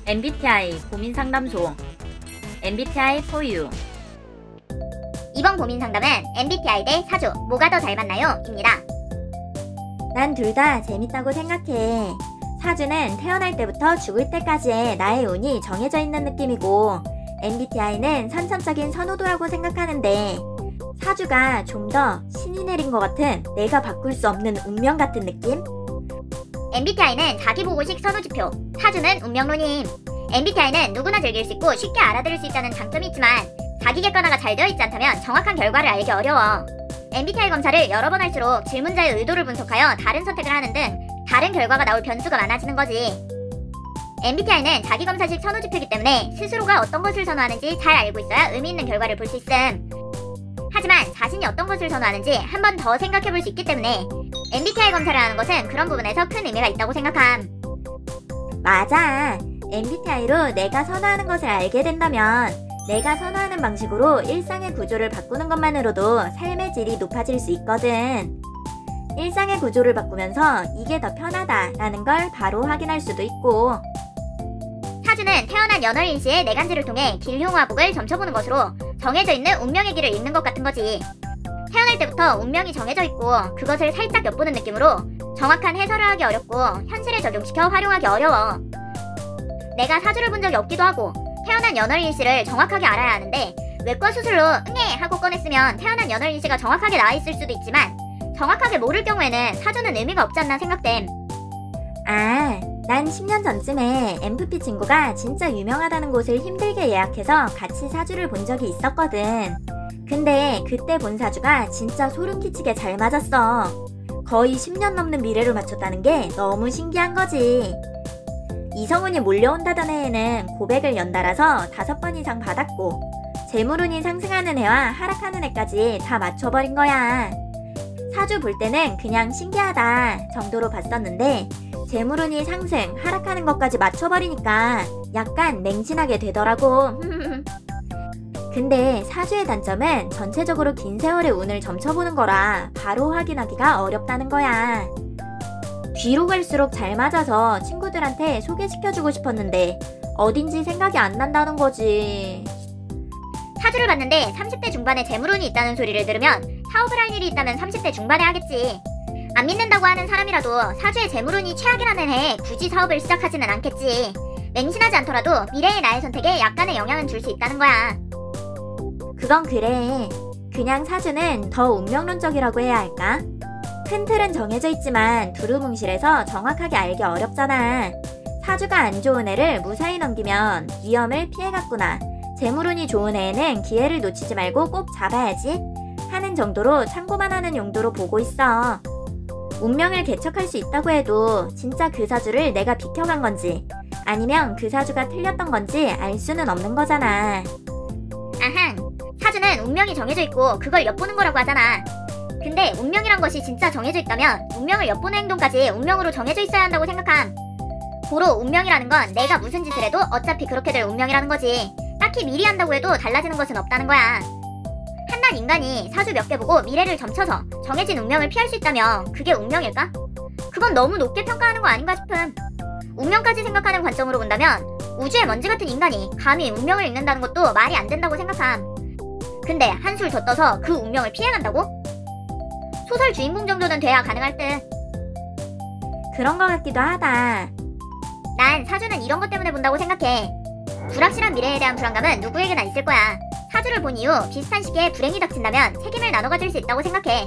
MBTI 고민상담소 MBTI for you. 이번 고민 상담은 MBTI 대 사주 뭐가 더 잘 맞나요? 입니다. 난 둘 다 재밌다고 생각해. 사주는 태어날 때부터 죽을 때까지의 나의 운이 정해져 있는 느낌이고 MBTI는 선천적인 선호도라고 생각하는데 사주가 좀 더 신이 내린 것 같은 내가 바꿀 수 없는 운명 같은 느낌? MBTI는 자기보고식 선호지표, 사주는 운명론임. MBTI는 누구나 즐길 수 있고 쉽게 알아들을 수 있다는 장점이 있지만 자기 객관화가 잘 되어 있지 않다면 정확한 결과를 알기 어려워. MBTI 검사를 여러 번 할수록 질문자의 의도를 분석하여 다른 선택을 하는 등 다른 결과가 나올 변수가 많아지는 거지. MBTI는 자기검사식 선호지표이기 때문에 스스로가 어떤 것을 선호하는지 잘 알고 있어야 의미 있는 결과를 볼 수 있음. 하지만 자신이 어떤 것을 선호하는지 한 번 더 생각해 볼 수 있기 때문에 MBTI 검사를 하는 것은 그런 부분에서 큰 의미가 있다고 생각함. 맞아. MBTI로 내가 선호하는 것을 알게 된다면 내가 선호하는 방식으로 일상의 구조를 바꾸는 것만으로도 삶의 질이 높아질 수 있거든. 일상의 구조를 바꾸면서 이게 더 편하다라는 걸 바로 확인할 수도 있고 사주는 태어난 연월일시의 내간지를 통해 길흉화복을 점쳐보는 것으로 정해져 있는 운명의 길을 읽는 것 같은 거지. 태어날 때부터 운명이 정해져 있고 그것을 살짝 엿보는 느낌으로 정확한 해설을 하기 어렵고 현실에 적용시켜 활용하기 어려워. 내가 사주를 본 적이 없기도 하고 태어난 연월일시를 정확하게 알아야 하는데 외과 수술로 응애 하고 꺼냈으면 태어난 연월일시가 정확하게 나와 있을 수도 있지만 정확하게 모를 경우에는 사주는 의미가 없지 않나 생각됨. 난 10년 전쯤에 MFP 친구가 진짜 유명하다는 곳을 힘들게 예약해서 같이 사주를 본 적이 있었거든. 근데 그때 본 사주가 진짜 소름 끼치게 잘 맞았어. 거의 10년 넘는 미래를 맞췄다는 게 너무 신기한 거지. 이성운이 몰려온다던 해에는 고백을 연달아서 5번 이상 받았고 재물운이 상승하는 해와 하락하는 해까지 다 맞춰버린 거야. 사주 볼 때는 그냥 신기하다 정도로 봤었는데 재물운이 상승, 하락하는 것까지 맞춰버리니까 약간 맹신하게 되더라고. 근데 사주의 단점은 전체적으로 긴 세월의 운을 점쳐보는 거라 바로 확인하기가 어렵다는 거야. 뒤로 갈수록 잘 맞아서 친구들한테 소개시켜주고 싶었는데 어딘지 생각이 안 난다는 거지. 사주를 봤는데 30대 중반에 재물운이 있다는 소리를 들으면 사업을 할 일이 있다면 30대 중반에 하겠지. 안 믿는다고 하는 사람이라도 사주의 재물운이 최악이라는 해에 굳이 사업을 시작하지는 않겠지. 맹신하지 않더라도 미래의 나의 선택에 약간의 영향은 줄 수 있다는 거야. 그건 그래. 그냥 사주는 더 운명론적이라고 해야 할까? 큰 틀은 정해져 있지만 두루뭉실해서 정확하게 알기 어렵잖아. 사주가 안 좋은 해를 무사히 넘기면 위험을 피해갔구나. 재물운이 좋은 해에는 기회를 놓치지 말고 꼭 잡아야지 하는 정도로 참고만 하는 용도로 보고 있어. 운명을 개척할 수 있다고 해도 진짜 그 사주를 내가 비켜간 건지 아니면 그 사주가 틀렸던 건지 알 수는 없는 거잖아. 아항, 사주는 운명이 정해져 있고 그걸 엿보는 거라고 하잖아. 근데 운명이란 것이 진짜 정해져 있다면 운명을 엿보는 행동까지 운명으로 정해져 있어야 한다고 생각함. 고로 운명이라는 건 내가 무슨 짓을 해도 어차피 그렇게 될 운명이라는 거지. 딱히 미리 한다고 해도 달라지는 것은 없다는 거야. 한낱 인간이 사주 몇 개 보고 미래를 점쳐서 정해진 운명을 피할 수 있다면 그게 운명일까? 그건 너무 높게 평가하는 거 아닌가 싶음. 운명까지 생각하는 관점으로 본다면 우주의 먼지 같은 인간이 감히 운명을 읽는다는 것도 말이 안 된다고 생각함. 근데 한술 더 떠서 그 운명을 피해간다고? 소설 주인공 정도는 돼야 가능할 듯. 그런 거 같기도 하다. 난 사주는 이런 것 때문에 본다고 생각해. 불확실한 미래에 대한 불안감은 누구에게나 있을 거야. 사주를 본 이후 비슷한 시기에 불행이 닥친다면 책임을 나눠 가질 수 있다고 생각해.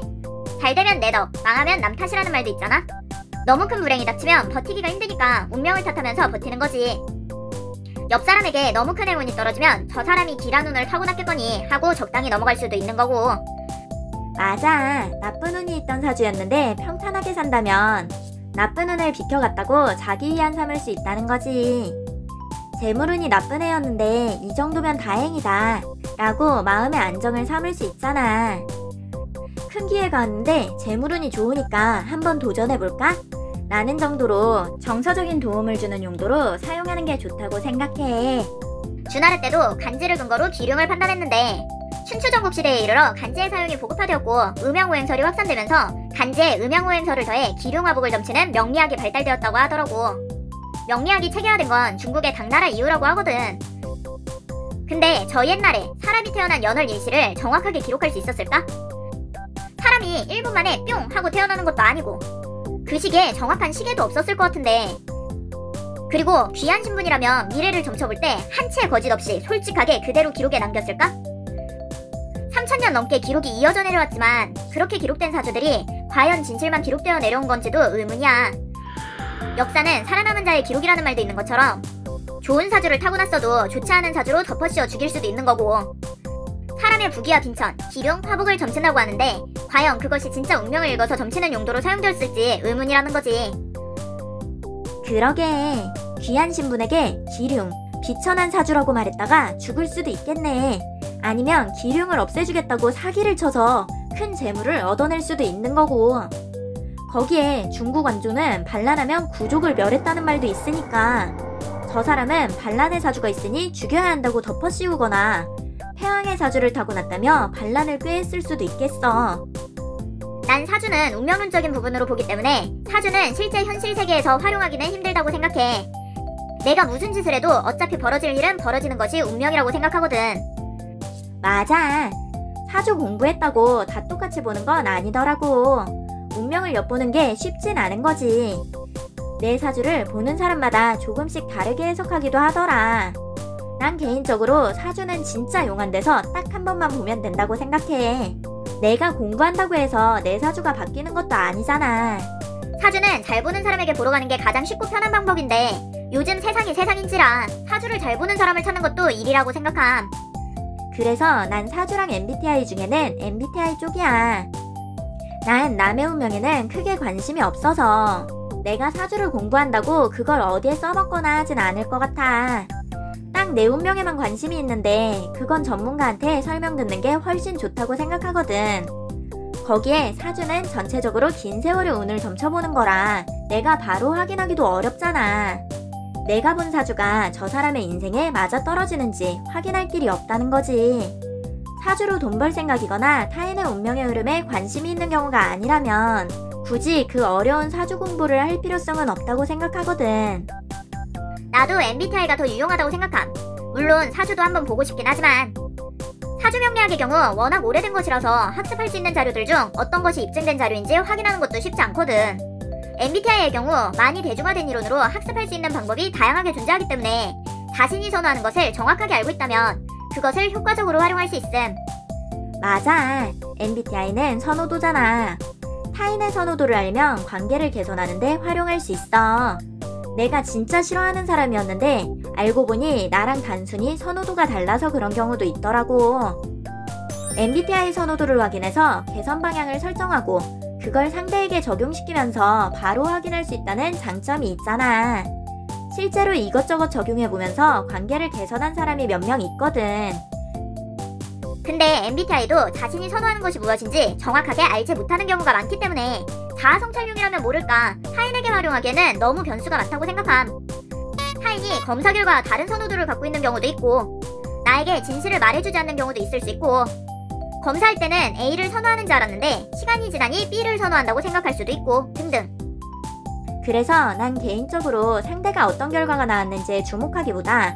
잘 되면 내 덕, 망하면 남 탓이라는 말도 있잖아. 너무 큰 불행이 닥치면 버티기가 힘드니까 운명을 탓하면서 버티는 거지. 옆 사람에게 너무 큰 행운이 떨어지면 저 사람이 길한 운을 타고났겠거니 하고 적당히 넘어갈 수도 있는 거고. 맞아. 나쁜 운이 있던 사주였는데 평탄하게 산다면 나쁜 운을 비켜갔다고 자기 위한 삼을 수 있다는 거지. 재물운이 나쁜 해였는데 이 정도면 다행이다 라고 마음의 안정을 삼을 수 있잖아. 큰 기회가 왔는데 재물운이 좋으니까 한번 도전해볼까? 라는 정도로 정서적인 도움을 주는 용도로 사용하는 게 좋다고 생각해. 주나라 때도 간지를 근거로 기륭을 판단했는데 춘추전국 시대에 이르러 간지의 사용이 보급화되었고 음양오행설이 확산되면서 간지에 음양오행설을 더해 기륭화복을 점치는 명리학이 발달되었다고 하더라고. 명리학이 체계화된 건 중국의 당나라 이후라고 하거든. 근데 저 옛날에 사람이 태어난 연월 일시를 정확하게 기록할 수 있었을까? 사람이 1분 만에 뿅 하고 태어나는 것도 아니고 그 시기에 정확한 시계도 없었을 것 같은데, 그리고 귀한 신분이라면 미래를 점쳐볼 때 한 치의 거짓 없이 솔직하게 그대로 기록에 남겼을까? 3000년 넘게 기록이 이어져 내려왔지만 그렇게 기록된 사주들이 과연 진실만 기록되어 내려온 건지도 의문이야. 역사는 살아남은 자의 기록이라는 말도 있는 것처럼 좋은 사주를 타고났어도 좋지 않은 사주로 덮어씌워 죽일 수도 있는 거고, 사람의 부귀와 빈천, 기륭, 화복을 점친다고 하는데 과연 그것이 진짜 운명을 읽어서 점치는 용도로 사용되었을지 의문이라는 거지. 그러게, 귀한 신분에게 기륭, 비천한 사주라고 말했다가 죽을 수도 있겠네. 아니면 기륭을 없애주겠다고 사기를 쳐서 큰 재물을 얻어낼 수도 있는 거고, 거기에 중국 원조는 반란하면 구족을 멸했다는 말도 있으니까 저 사람은 반란의 사주가 있으니 죽여야 한다고 덮어씌우거나 패왕의 사주를 타고났다며 반란을 꾀했을 수도 있겠어. 난 사주는 운명론적인 부분으로 보기 때문에 사주는 실제 현실 세계에서 활용하기는 힘들다고 생각해. 내가 무슨 짓을 해도 어차피 벌어질 일은 벌어지는 것이 운명이라고 생각하거든. 맞아. 사주 공부했다고 다 똑같이 보는 건 아니더라고. 운명을 엿보는 게 쉽진 않은 거지. 내 사주를 보는 사람마다 조금씩 다르게 해석하기도 하더라. 난 개인적으로 사주는 진짜 용한데서 딱 한 번만 보면 된다고 생각해. 내가 공부한다고 해서 내 사주가 바뀌는 것도 아니잖아. 사주는 잘 보는 사람에게 보러 가는 게 가장 쉽고 편한 방법인데 요즘 세상이 세상인지라 사주를 잘 보는 사람을 찾는 것도 일이라고 생각함. 그래서 난 사주랑 MBTI 중에는 MBTI 쪽이야. 난 남의 운명에는 크게 관심이 없어서 내가 사주를 공부한다고 그걸 어디에 써먹거나 하진 않을 것 같아. 딱 내 운명에만 관심이 있는데 그건 전문가한테 설명 듣는 게 훨씬 좋다고 생각하거든. 거기에 사주는 전체적으로 긴 세월의 운을 점쳐보는 거라 내가 바로 확인하기도 어렵잖아. 내가 본 사주가 저 사람의 인생에 맞아떨어지는지 확인할 길이 없다는 거지. 사주로 돈 벌 생각이거나 타인의 운명의 흐름에 관심이 있는 경우가 아니라면 굳이 그 어려운 사주 공부를 할 필요성은 없다고 생각하거든. 나도 MBTI가 더 유용하다고 생각함. 물론 사주도 한번 보고 싶긴 하지만 사주 명리학의 경우 워낙 오래된 것이라서 학습할 수 있는 자료들 중 어떤 것이 입증된 자료인지 확인하는 것도 쉽지 않거든. MBTI의 경우 많이 대중화된 이론으로 학습할 수 있는 방법이 다양하게 존재하기 때문에 자신이 선호하는 것을 정확하게 알고 있다면 그것을 효과적으로 활용할 수 있음. 맞아. MBTI는 선호도잖아. 타인의 선호도를 알면 관계를 개선하는데 활용할 수 있어. 내가 진짜 싫어하는 사람이었는데 알고 보니 나랑 단순히 선호도가 달라서 그런 경우도 있더라고. MBTI 선호도를 확인해서 개선 방향을 설정하고 그걸 상대에게 적용시키면서 바로 확인할 수 있다는 장점이 있잖아. 실제로 이것저것 적용해보면서 관계를 개선한 사람이 몇 명 있거든. 근데 MBTI도 자신이 선호하는 것이 무엇인지 정확하게 알지 못하는 경우가 많기 때문에 자아성찰용이라면 모를까 타인에게 활용하기에는 너무 변수가 많다고 생각함. 타인이 검사 결과 다른 선호도를 갖고 있는 경우도 있고 나에게 진실을 말해주지 않는 경우도 있을 수 있고 검사할 때는 A를 선호하는 줄 알았는데 시간이 지나니 B를 선호한다고 생각할 수도 있고 등등. 그래서 난 개인적으로 상대가 어떤 결과가 나왔는지에 주목하기보다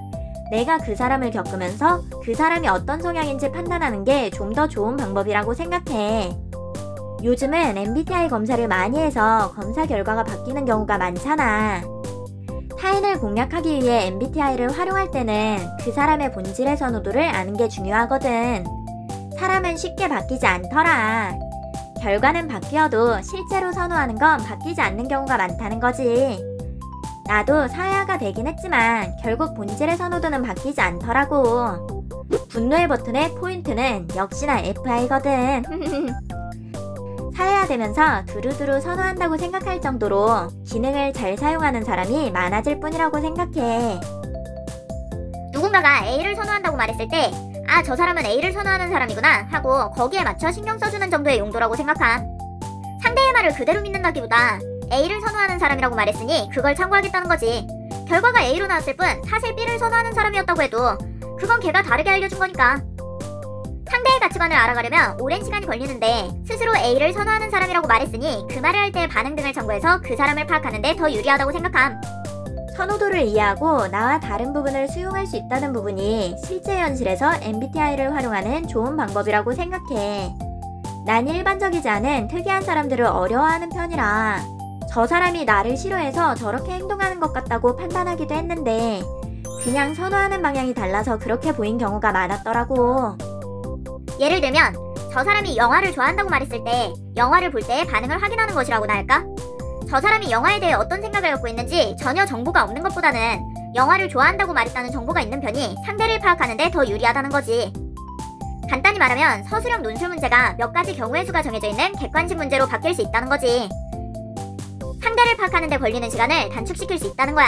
내가 그 사람을 겪으면서 그 사람이 어떤 성향인지 판단하는 게 좀 더 좋은 방법이라고 생각해. 요즘은 MBTI 검사를 많이 해서 검사 결과가 바뀌는 경우가 많잖아. 타인을 공략하기 위해 MBTI를 활용할 때는 그 사람의 본질의 선호도를 아는 게 중요하거든. 사람은 쉽게 바뀌지 않더라. 결과는 바뀌어도 실제로 선호하는 건 바뀌지 않는 경우가 많다는 거지. 나도 사회화가 되긴 했지만 결국 본질의 선호도는 바뀌지 않더라고. 분노의 버튼의 포인트는 역시나 FI거든. 사회화되면서 두루두루 선호한다고 생각할 정도로 기능을 잘 사용하는 사람이 많아질 뿐이라고 생각해. 누군가가 A를 선호한다고 말했을 때 아, 저 사람은 A를 선호하는 사람이구나 하고 거기에 맞춰 신경 써주는 정도의 용도라고 생각함. 상대의 말을 그대로 믿는다기보다 A를 선호하는 사람이라고 말했으니 그걸 참고하겠다는 거지. 결과가 A로 나왔을 뿐 사실 B를 선호하는 사람이었다고 해도 그건 걔가 다르게 알려준 거니까. 상대의 가치관을 알아가려면 오랜 시간이 걸리는데 스스로 A를 선호하는 사람이라고 말했으니 그 말을 할 때의 반응 등을 참고해서 그 사람을 파악하는 데 더 유리하다고 생각함. 선호도를 이해하고 나와 다른 부분을 수용할 수 있다는 부분이 실제 현실에서 MBTI를 활용하는 좋은 방법이라고 생각해. 난 일반적이지 않은 특이한 사람들을 어려워하는 편이라 저 사람이 나를 싫어해서 저렇게 행동하는 것 같다고 판단하기도 했는데 그냥 선호하는 방향이 달라서 그렇게 보인 경우가 많았더라고. 예를 들면 저 사람이 영화를 좋아한다고 말했을 때 영화를 볼 때의 반응을 확인하는 것이라고나 할까? 저 사람이 영화에 대해 어떤 생각을 갖고 있는지 전혀 정보가 없는 것보다는 영화를 좋아한다고 말했다는 정보가 있는 편이 상대를 파악하는 데 더 유리하다는 거지. 간단히 말하면 서술형 논술 문제가 몇 가지 경우의 수가 정해져 있는 객관식 문제로 바뀔 수 있다는 거지. 상대를 파악하는 데 걸리는 시간을 단축시킬 수 있다는 거야.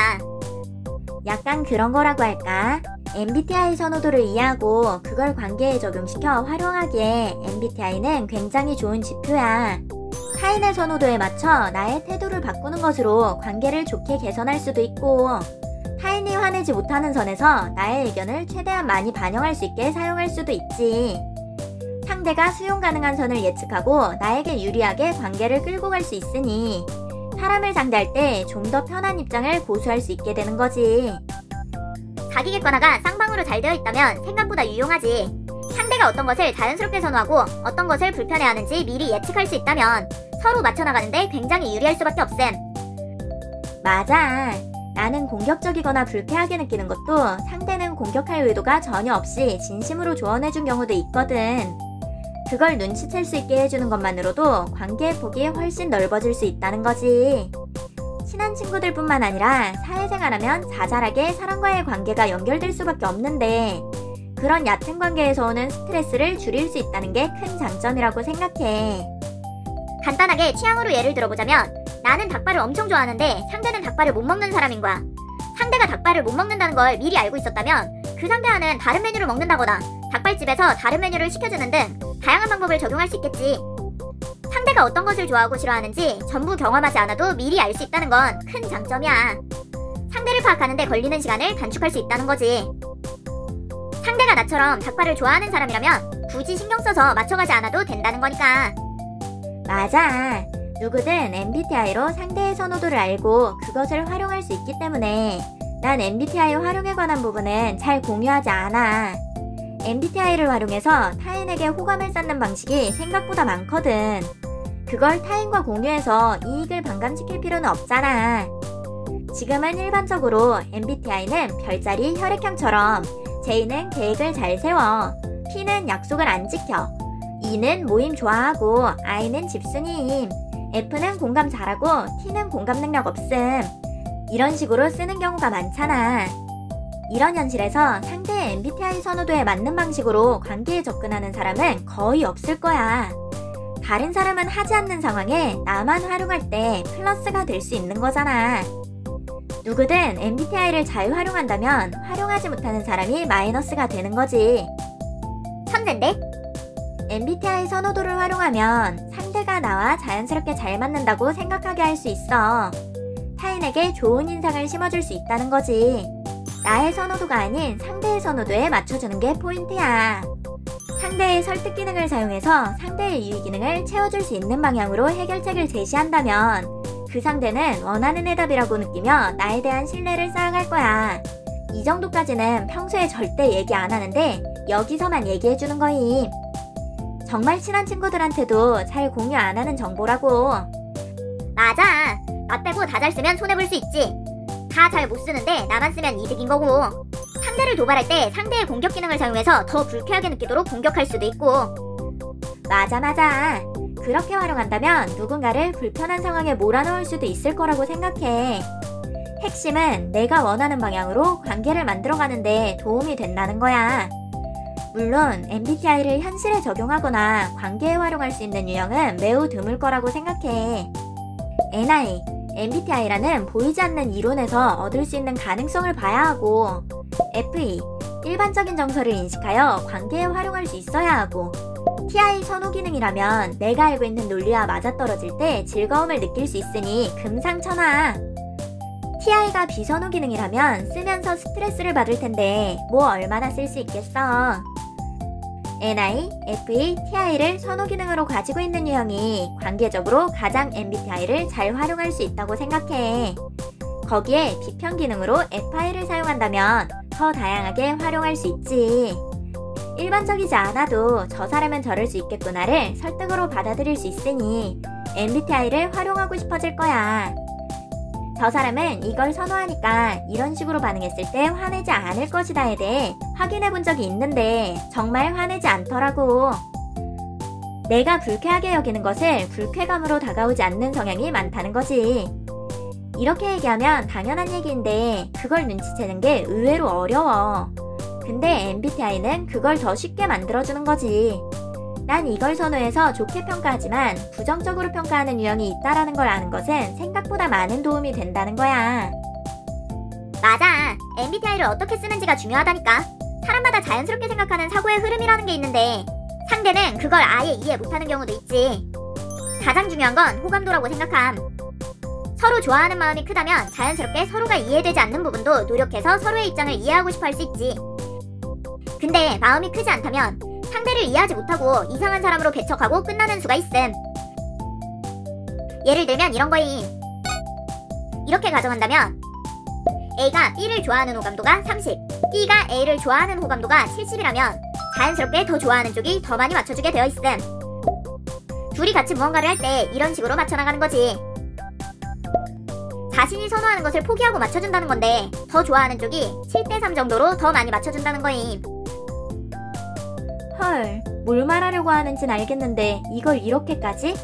약간 그런 거라고 할까? MBTI 선호도를 이해하고 그걸 관계에 적용시켜 활용하기에 MBTI는 굉장히 좋은 지표야. 타인의 선호도에 맞춰 나의 태도를 바꾸는 것으로 관계를 좋게 개선할 수도 있고 타인이 화내지 못하는 선에서 나의 의견을 최대한 많이 반영할 수 있게 사용할 수도 있지. 상대가 수용 가능한 선을 예측하고 나에게 유리하게 관계를 끌고 갈 수 있으니 사람을 상대할 때 좀 더 편한 입장을 고수할 수 있게 되는 거지. 자기 객관화가 쌍방으로 잘 되어 있다면 생각보다 유용하지. 상대가 어떤 것을 자연스럽게 선호하고 어떤 것을 불편해하는지 미리 예측할 수 있다면 서로 맞춰나가는데 굉장히 유리할 수밖에 없음. 맞아. 나는 공격적이거나 불쾌하게 느끼는 것도 상대는 공격할 의도가 전혀 없이 진심으로 조언해준 경우도 있거든. 그걸 눈치챌 수 있게 해주는 것만으로도 관계의 폭이 훨씬 넓어질 수 있다는 거지. 친한 친구들뿐만 아니라 사회생활하면 자잘하게 사람과의 관계가 연결될 수밖에 없는데 그런 얕은 관계에서 오는 스트레스를 줄일 수 있다는 게 큰 장점이라고 생각해. 간단하게 취향으로 예를 들어보자면 나는 닭발을 엄청 좋아하는데 상대는 닭발을 못 먹는 사람인 거야. 상대가 닭발을 못 먹는다는 걸 미리 알고 있었다면 그 상대와는 다른 메뉴를 먹는다거나 닭발집에서 다른 메뉴를 시켜주는 등 다양한 방법을 적용할 수 있겠지. 상대가 어떤 것을 좋아하고 싫어하는지 전부 경험하지 않아도 미리 알 수 있다는 건 큰 장점이야. 상대를 파악하는 데 걸리는 시간을 단축할 수 있다는 거지. 상대가 나처럼 닭발을 좋아하는 사람이라면 굳이 신경 써서 맞춰가지 않아도 된다는 거니까. 맞아. 누구든 MBTI로 상대의 선호도를 알고 그것을 활용할 수 있기 때문에 난 MBTI 활용에 관한 부분은 잘 공유하지 않아. MBTI를 활용해서 타인에게 호감을 쌓는 방식이 생각보다 많거든. 그걸 타인과 공유해서 이익을 반감시킬 필요는 없잖아. 지금은 일반적으로 MBTI는 별자리 혈액형처럼 J는 계획을 잘 세워, P는 약속을 안 지켜, E는 모임 좋아하고 I는 집순이임, F는 공감 잘하고 T는 공감 능력 없음. 이런 식으로 쓰는 경우가 많잖아. 이런 현실에서 상대의 MBTI 선호도에 맞는 방식으로 관계에 접근하는 사람은 거의 없을 거야. 다른 사람은 하지 않는 상황에 나만 활용할 때 플러스가 될 수 있는 거잖아. 누구든 MBTI를 잘 활용한다면 활용하지 못하는 사람이 마이너스가 되는 거지. 천재인데? MBTI 선호도를 활용하면 상대가 나와 자연스럽게 잘 맞는다고 생각하게 할 수 있어. 타인에게 좋은 인상을 심어줄 수 있다는 거지. 나의 선호도가 아닌 상대의 선호도에 맞춰주는 게 포인트야. 상대의 설득 기능을 사용해서 상대의 유의 기능을 채워줄 수 있는 방향으로 해결책을 제시한다면 그 상대는 원하는 해답이라고 느끼며 나에 대한 신뢰를 쌓아갈 거야. 이 정도까지는 평소에 절대 얘기 안 하는데 여기서만 얘기해주는 거임. 정말 친한 친구들한테도 잘 공유 안 하는 정보라고. 맞아. 나 빼고 다 잘 쓰면 손해볼 수 있지. 다 잘 못 쓰는데 나만 쓰면 이득인 거고. 상대를 도발할 때 상대의 공격 기능을 사용해서 더 불쾌하게 느끼도록 공격할 수도 있고. 맞아. 그렇게 활용한다면 누군가를 불편한 상황에 몰아넣을 수도 있을 거라고 생각해. 핵심은 내가 원하는 방향으로 관계를 만들어가는데 도움이 된다는 거야. 물론 MBTI를 현실에 적용하거나 관계에 활용할 수 있는 유형은 매우 드물 거라고 생각해. NI, MBTI라는 보이지 않는 이론에서 얻을 수 있는 가능성을 봐야 하고, FE, 일반적인 정서를 인식하여 관계에 활용할 수 있어야 하고, TI 선호 기능이라면 내가 알고 있는 논리와 맞아떨어질 때 즐거움을 느낄 수 있으니 금상첨화. TI가 비선호 기능이라면 쓰면서 스트레스를 받을 텐데 뭐 얼마나 쓸 수 있겠어. NI, FE, TI를 선호 기능으로 가지고 있는 유형이 관계적으로 가장 MBTI를 잘 활용할 수 있다고 생각해. 거기에 비평 기능으로 앱 파일을 사용한다면 더 다양하게 활용할 수 있지. 일반적이지 않아도 저 사람은 저럴 수 있겠구나를 설득으로 받아들일 수 있으니 MBTI를 활용하고 싶어질 거야. 저 사람은 이걸 선호하니까 이런 식으로 반응했을 때 화내지 않을 것이다에 대해 확인해 본 적이 있는데 정말 화내지 않더라고. 내가 불쾌하게 여기는 것을 불쾌감으로 다가오지 않는 성향이 많다는 거지. 이렇게 얘기하면 당연한 얘기인데 그걸 눈치채는 게 의외로 어려워. 근데 MBTI는 그걸 더 쉽게 만들어주는 거지. 난 이걸 선호해서 좋게 평가하지만 부정적으로 평가하는 유형이 있다라는 걸 아는 것은 생각보다 많은 도움이 된다는 거야. 맞아. MBTI를 어떻게 쓰는지가 중요하다니까. 사람마다 자연스럽게 생각하는 사고의 흐름이라는 게 있는데 상대는 그걸 아예 이해 못하는 경우도 있지. 가장 중요한 건 호감도라고 생각함. 서로 좋아하는 마음이 크다면 자연스럽게 서로가 이해되지 않는 부분도 노력해서 서로의 입장을 이해하고 싶어 할 수 있지. 근데 마음이 크지 않다면 상대를 이해하지 못하고 이상한 사람으로 배척하고 끝나는 수가 있음. 예를 들면 이런 거임. 이렇게 가정한다면 A가 B를 좋아하는 호감도가 30, B가 A를 좋아하는 호감도가 70이라면 자연스럽게 더 좋아하는 쪽이 더 많이 맞춰주게 되어 있음. 둘이 같이 무언가를 할 때 이런 식으로 맞춰나가는 거지. 자신이 선호하는 것을 포기하고 맞춰준다는 건데 더 좋아하는 쪽이 7대3 정도로 더 많이 맞춰준다는 거임. 헐, 뭘 말하려고 하는진 알겠는데 이걸 이렇게까지?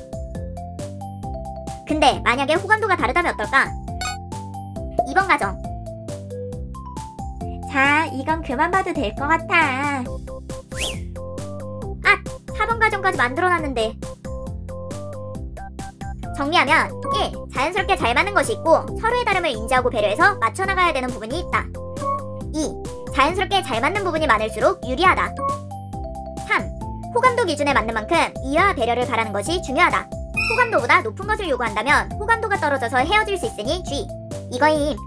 근데 만약에 호감도가 다르다면 어떨까? 2번 가정. 자, 이건 그만 봐도 될 것 같아. 4번 가정까지 만들어놨는데. 정리하면 1. 자연스럽게 잘 맞는 것이 있고 서로의 다름을 인지하고 배려해서 맞춰나가야 되는 부분이 있다. 2. 자연스럽게 잘 맞는 부분이 많을수록 유리하다. 3. 호감도 기준에 맞는 만큼 이해와 배려를 바라는 것이 중요하다. 호감도보다 높은 것을 요구한다면 호감도가 떨어져서 헤어질 수 있으니 주의. 이거임.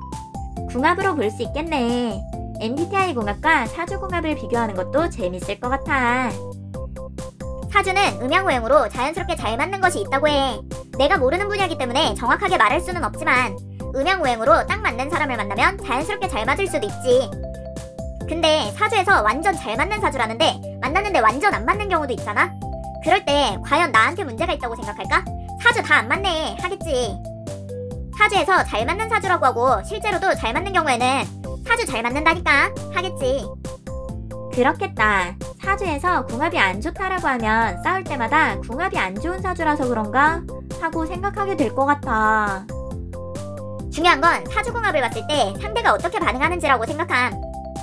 궁합으로 볼 수 있겠네. MBTI 궁합과 사주 궁합을 비교하는 것도 재밌을 것 같아. 사주는 음양오행으로 자연스럽게 잘 맞는 것이 있다고 해. 내가 모르는 분야이기 때문에 정확하게 말할 수는 없지만 음양오행으로 딱 맞는 사람을 만나면 자연스럽게 잘 맞을 수도 있지. 근데 사주에서 완전 잘 맞는 사주라는데 만났는데 완전 안 맞는 경우도 있잖아. 그럴 때 과연 나한테 문제가 있다고 생각할까? 사주 다 안 맞네 하겠지. 사주에서 잘 맞는 사주라고 하고 실제로도 잘 맞는 경우에는 사주 잘 맞는다니까 하겠지. 그렇겠다. 사주에서 궁합이 안 좋다라고 하면 싸울 때마다 궁합이 안 좋은 사주라서 그런가? 하고 생각하게 될 것 같아. 중요한 건 사주궁합을 봤을 때 상대가 어떻게 반응하는지라고 생각함.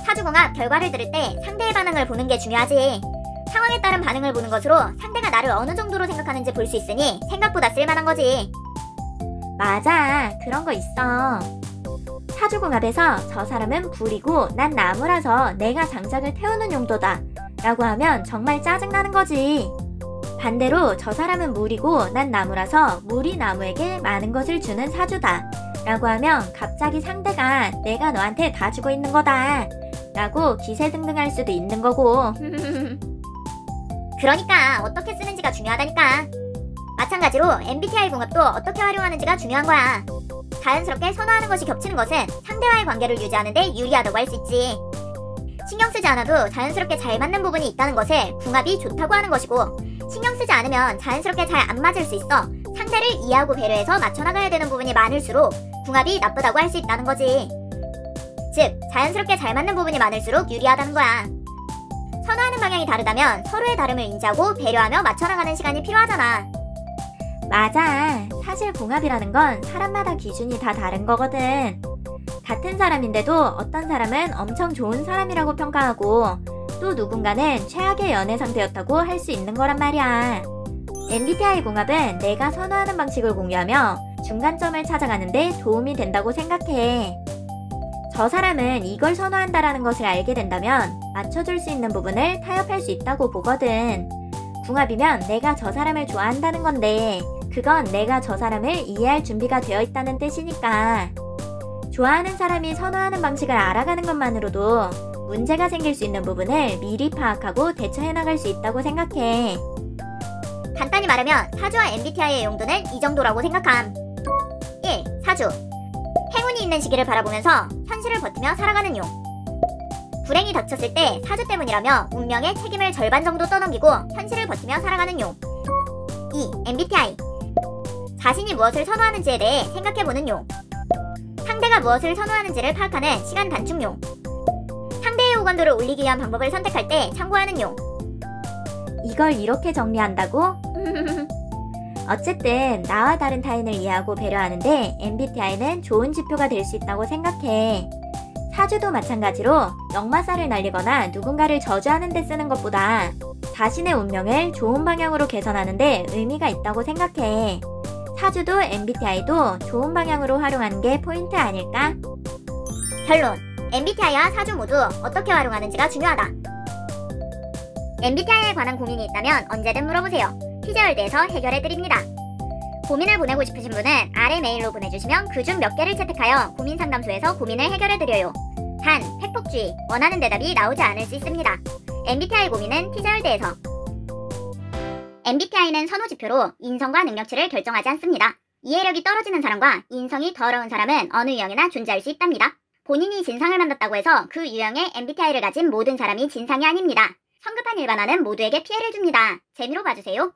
사주궁합 결과를 들을 때 상대의 반응을 보는 게 중요하지. 상황에 따른 반응을 보는 것으로 상대가 나를 어느 정도로 생각하는지 볼 수 있으니 생각보다 쓸만한 거지. 맞아. 그런 거 있어. 사주궁합에서 저 사람은 불이고 난 나무라서 내가 장작을 태우는 용도다 라고 하면 정말 짜증나는 거지. 반대로 저 사람은 물이고 난 나무라서 물이 나무에게 많은 것을 주는 사주다 라고 하면 갑자기 상대가 내가 너한테 다 주고 있는 거다 라고 기세등등할 수도 있는 거고. 그러니까 어떻게 쓰는지가 중요하다니까. 마찬가지로 MBTI 궁합도 어떻게 활용하는지가 중요한 거야. 자연스럽게 선호하는 것이 겹치는 것은 상대와의 관계를 유지하는 데 유리하다고 할 수 있지. 신경 쓰지 않아도 자연스럽게 잘 맞는 부분이 있다는 것을 궁합이 좋다고 하는 것이고, 신경 쓰지 않으면 자연스럽게 잘 안 맞을 수 있어 상대를 이해하고 배려해서 맞춰나가야 되는 부분이 많을수록 궁합이 나쁘다고 할 수 있다는 거지. 즉, 자연스럽게 잘 맞는 부분이 많을수록 유리하다는 거야. 선호하는 방향이 다르다면 서로의 다름을 인지하고 배려하며 맞춰나가는 시간이 필요하잖아. 맞아. 사실 궁합이라는 건 사람마다 기준이 다 다른 거거든. 같은 사람인데도 어떤 사람은 엄청 좋은 사람이라고 평가하고 또 누군가는 최악의 연애 상대였다고 할 수 있는 거란 말이야. MBTI 궁합은 내가 선호하는 방식을 공유하며 중간점을 찾아가는데 도움이 된다고 생각해. 저 사람은 이걸 선호한다라는 것을 알게 된다면 맞춰줄 수 있는 부분을 타협할 수 있다고 보거든. 궁합이면 내가 저 사람을 좋아한다는 건데 그건 내가 저 사람을 이해할 준비가 되어 있다는 뜻이니까. 좋아하는 사람이 선호하는 방식을 알아가는 것만으로도 문제가 생길 수 있는 부분을 미리 파악하고 대처해 나갈 수 있다고 생각해. 간단히 말하면 사주와 MBTI의 용도는 이 정도라고 생각함. 1. 사주. 행운이 있는 시기를 바라보면서 현실을 버티며 살아가는 용. 불행이 닥쳤을 때 사주 때문이라며 운명의 책임을 절반 정도 떠넘기고 현실을 버티며 살아가는 용. 2. MBTI. 자신이 무엇을 선호하는지에 대해 생각해보는 용. 상대가 무엇을 선호하는지를 파악하는 시간 단축 용. 상대의 호감도를 올리기 위한 방법을 선택할 때 참고하는 용. 이걸 이렇게 정리한다고? 어쨌든 나와 다른 타인을 이해하고 배려하는데 MBTI는 좋은 지표가 될 수 있다고 생각해. 사주도 마찬가지로 역마살을 날리거나 누군가를 저주하는 데 쓰는 것보다 자신의 운명을 좋은 방향으로 개선하는 데 의미가 있다고 생각해. 사주도 MBTI도 좋은 방향으로 활용하는 게 포인트 아닐까? 결론. MBTI와 사주 모두 어떻게 활용하는지가 중요하다. MBTI에 관한 고민이 있다면 언제든 물어보세요. 티제월드에서 해결해드립니다. 고민을 보내고 싶으신 분은 아래 메일로 보내주시면 그중 몇 개를 채택하여 고민상담소에서 고민을 해결해드려요. 단, 팩폭주의, 원하는 대답이 나오지 않을 수 있습니다. MBTI 고민은 티제월드에서. MBTI는 선호지표로 인성과 능력치를 결정하지 않습니다. 이해력이 떨어지는 사람과 인성이 더러운 사람은 어느 유형이나 존재할 수 있답니다. 본인이 진상을 만났다고 해서 그 유형의 MBTI를 가진 모든 사람이 진상이 아닙니다. 성급한 일반화는 모두에게 피해를 줍니다. 재미로 봐주세요.